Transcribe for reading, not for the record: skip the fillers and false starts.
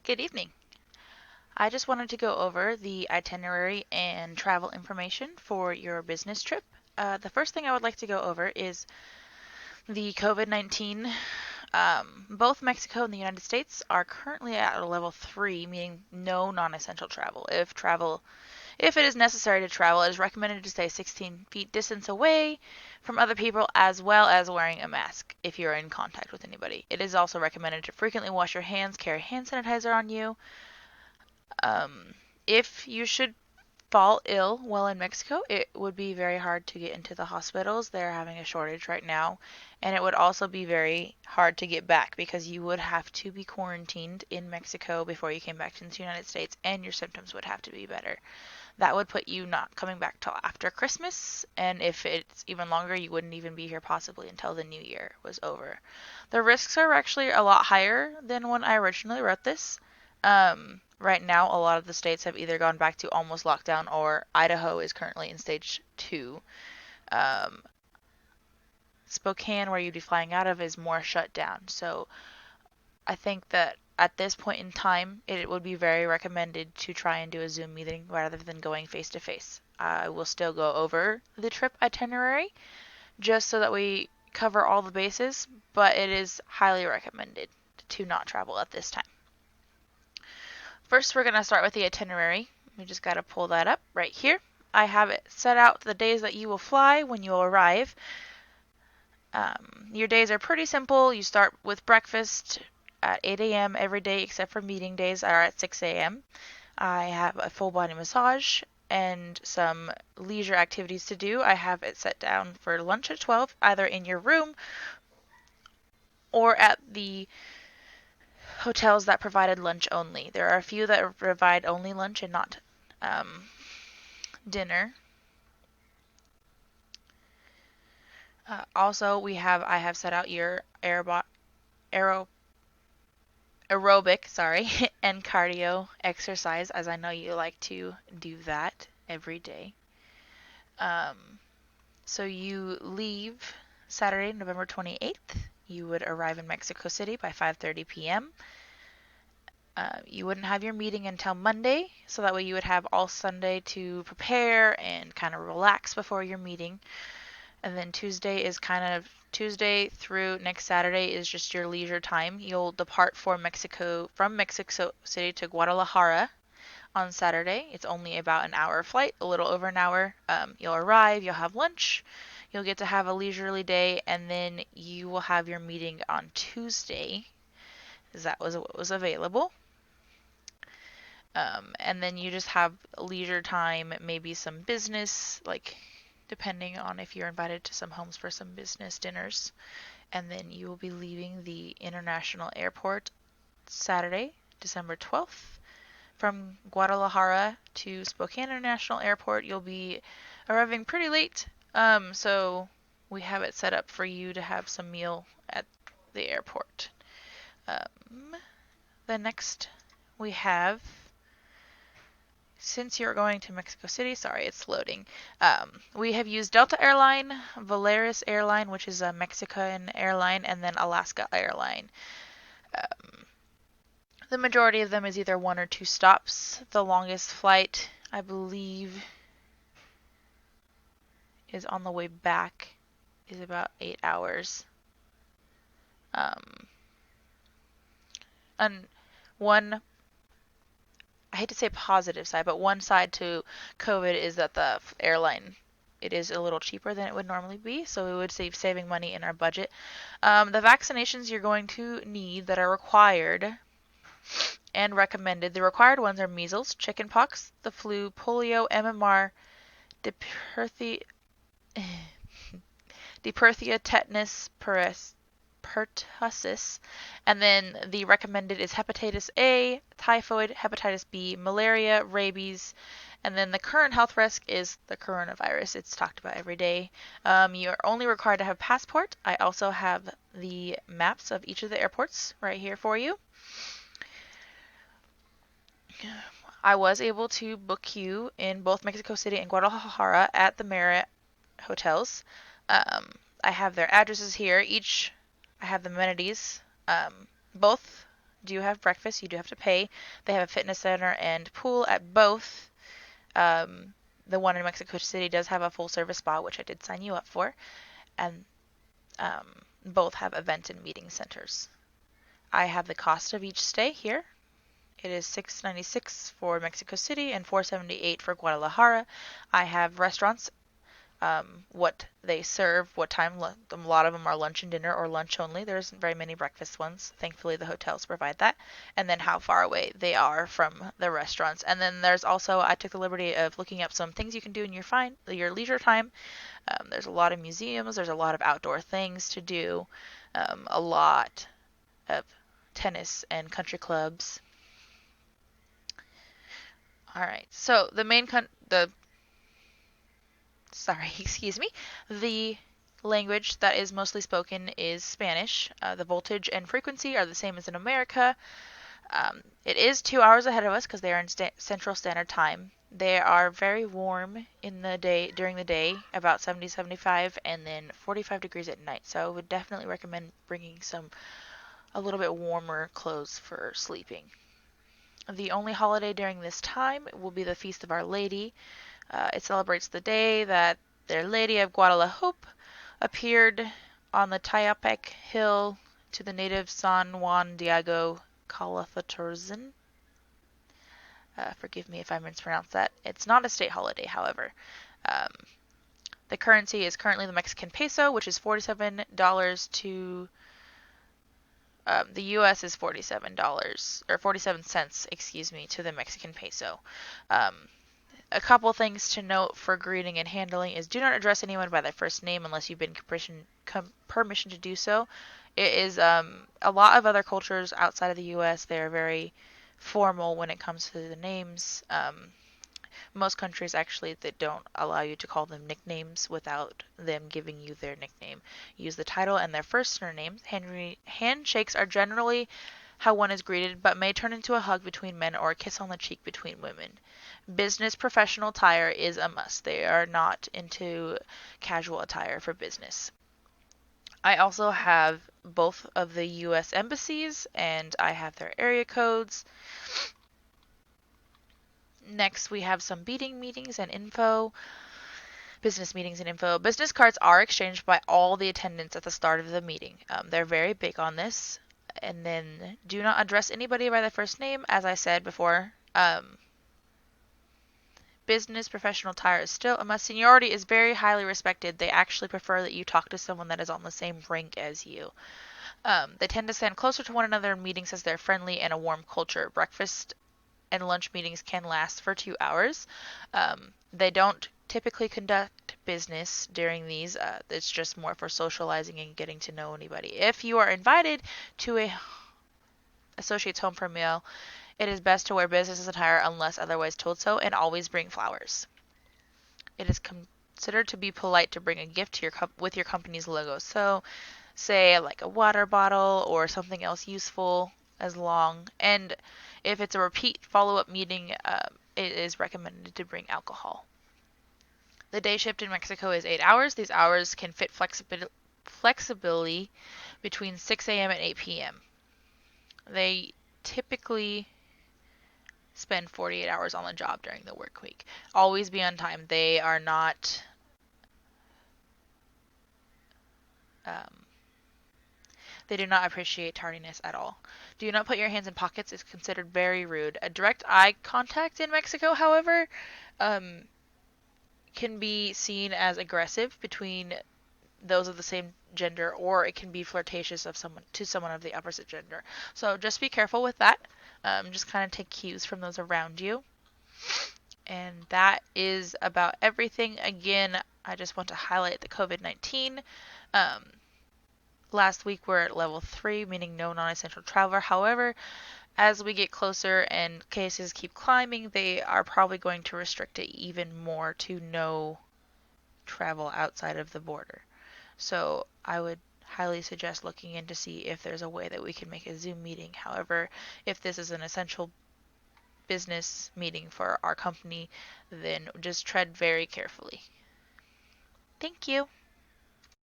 Good evening. I just wanted to go over the itinerary and travel information for your business trip. The first thing I would like to go over is the COVID-19. Both Mexico and the United States are currently at a level 3, meaning no non-essential travel. If it is necessary to travel, it is recommended to stay 16 feet distance away from other people as well as wearing a mask if you're in contact with anybody. It is also recommended to frequently wash your hands, carry hand sanitizer on you. Um, if you should fall ill while in Mexico, it would be very hard to get into the hospitals. They're having a shortage right now. And it would also be very hard to get back because you would have to be quarantined in Mexico before you came back to the United States, and your symptoms would have to be better. That would put you not coming back till after Christmas, and if it's even longer, you wouldn't even be here possibly until the new year was over. The risks are actually a lot higher than when I originally wrote this. Right now, a lot of the states have either gone back to almost lockdown, or Idaho is currently in stage 2. Um, Spokane, where you'd be flying out of, is more shut down. So I think that at this point in time, it would be very recommended to try and do a Zoom meeting rather than going face to face. I will still go over the trip itinerary just so that we cover all the bases, but it is highly recommended to not travel at this time. First, we're going to start with the itinerary. We just got to pull that up right here. I have it set out the days that you will fly when you arrive. Your days are pretty simple. You start with breakfast at 8 a.m. every day except for meeting days are at 6 a.m. I have a full body massage and some leisure activities to do. I have it set down for lunch at 12, either in your room or at the hotels that provided lunch only. There are a few that provide only lunch and not dinner. Also, I have set out your aerobic, and cardio exercise, as I know you like to do that every day. So you leave Saturday, November 28th. You would arrive in Mexico City by 5:30 p.m. You wouldn't have your meeting until Monday, so that way you would have all Sunday to prepare and kind of relax before your meeting. And then Tuesday through next Saturday is just your leisure time. You'll depart from Mexico City to Guadalajara on Saturday. It's only about an hour flight, a little over an hour. You'll arrive, you'll have lunch, you'll get to have a leisurely day, and then you will have your meeting on Tuesday, as that was what was available. And then you just have leisure time, maybe some business, like depending on if you're invited to some homes for some business dinners. And then you will be leaving the international airport Saturday, December 12th. From Guadalajara to Spokane International Airport, you'll be arriving pretty late. So we have it set up for you to have some meal at the airport. The next we have, since you're going to Mexico City, sorry, it's loading. We have used Delta Airline, Volaris Airline, which is a Mexican airline, and then Alaska Airline. The majority of them is either 1 or 2 stops. The longest flight, I believe, is on the way back, is about 8 hours. And one, I hate to say positive side, but one side to COVID is that the airline, it is a little cheaper than it would normally be, so we would save saving money in our budget. The vaccinations you're going to need that are required and recommended. The required ones are measles, chickenpox, the flu, polio, MMR, diphtheria, tetanus, pertussis, and then the recommended is hepatitis A, typhoid, hepatitis B, malaria, rabies, and then the current health risk is the coronavirus. It's talked about every day. You're only required to have a passport. I also have the maps of each of the airports right here for you. I was able to book you in both Mexico City and Guadalajara at the Marriott hotels. I have their addresses here. I have the amenities. Both do have breakfast. You do have to pay. They have a fitness center and pool at both. Um, the one in Mexico City does have a full service spa, which I did sign you up for, and both have event and meeting centers. I have the cost of each stay here. It is $6.96 for Mexico City and $4.78 for Guadalajara. I have restaurants, what they serve, what time. A lot of them are lunch and dinner or lunch only. There isn't very many breakfast ones. Thankfully, the hotels provide that. And then how far away they are from the restaurants. And then there's also, I took the liberty of looking up some things you can do in your leisure time. There's a lot of museums. There's a lot of outdoor things to do. A lot of tennis and country clubs. All right. So excuse me. The language that is mostly spoken is Spanish. The voltage and frequency are the same as in America. It is 2 hours ahead of us because they are in Central Standard Time. They are very warm in the day during the day, about 70, 75, and then 45 degrees at night. So I would definitely recommend bringing a little bit warmer clothes for sleeping. The only holiday during this time will be the Feast of Our Lady. It celebrates the day that their Lady of Guadalupe appeared on the Tayapec Hill to the native San Juan Diego Calafatorzen. Forgive me if I mispronounced that. It's not a state holiday, however. Um, the currency is currently the Mexican peso, which is $47 to the U.S. is $47 or 47 cents, excuse me, to the Mexican peso. Um, a couple things to note for greeting and handling is do not address anyone by their first name unless you've been permission to do so. It is a lot of other cultures outside of the U.S. They are very formal when it comes to the names. Most countries actually that don't allow you to call them nicknames without them giving you their nickname. Use the title and their first surname. Handshakes are generally how one is greeted, but may turn into a hug between men or a kiss on the cheek between women. Business professional attire is a must. They are not into casual attire for business. I also have both of the U.S. embassies, and I have their area codes. Next, we have some meetings and info. Business meetings and info. Business cards are exchanged by all the attendants at the start of the meeting. They're very big on this. And then do not address anybody by their first name, as I said before. Business professional attire is still a must. Seniority is very highly respected. They actually prefer that you talk to someone that is on the same rank as you. They tend to stand closer to one another in meetings as they're friendly and a warm culture. Breakfast and lunch meetings can last for 2 hours. They don't typically conduct business during these. It's just more for socializing and getting to know anybody. If you are invited to a associate's home for a meal, it is best to wear business attire unless otherwise told so, and always bring flowers. It is considered to be polite to bring a gift to with your company's logo. So, say like a water bottle or something else useful as long. And if it's a repeat follow-up meeting, it is recommended to bring alcohol. The day shift in Mexico is 8 hours. These hours can fit flexibly between 6 a.m. and 8 p.m. They typically spend 48 hours on the job during the work week. Always be on time. They are not they do not appreciate tardiness at all. Do not put your hands in pockets is considered very rude. A direct eye contact in Mexico, however, can be seen as aggressive between those of the same gender, or it can be flirtatious to someone of the opposite gender. So just be careful with that. Just kind of take cues from those around you. And that is about everything. Again, I just want to highlight the COVID-19. Last week we're at level 3, meaning no non-essential traveler. However, as we get closer and cases keep climbing, they are probably going to restrict it even more to no travel outside of the border. So I would highly suggest looking in to see if there's a way that we can make a Zoom meeting. However, if this is an essential business meeting for our company, then just tread very carefully. Thank you.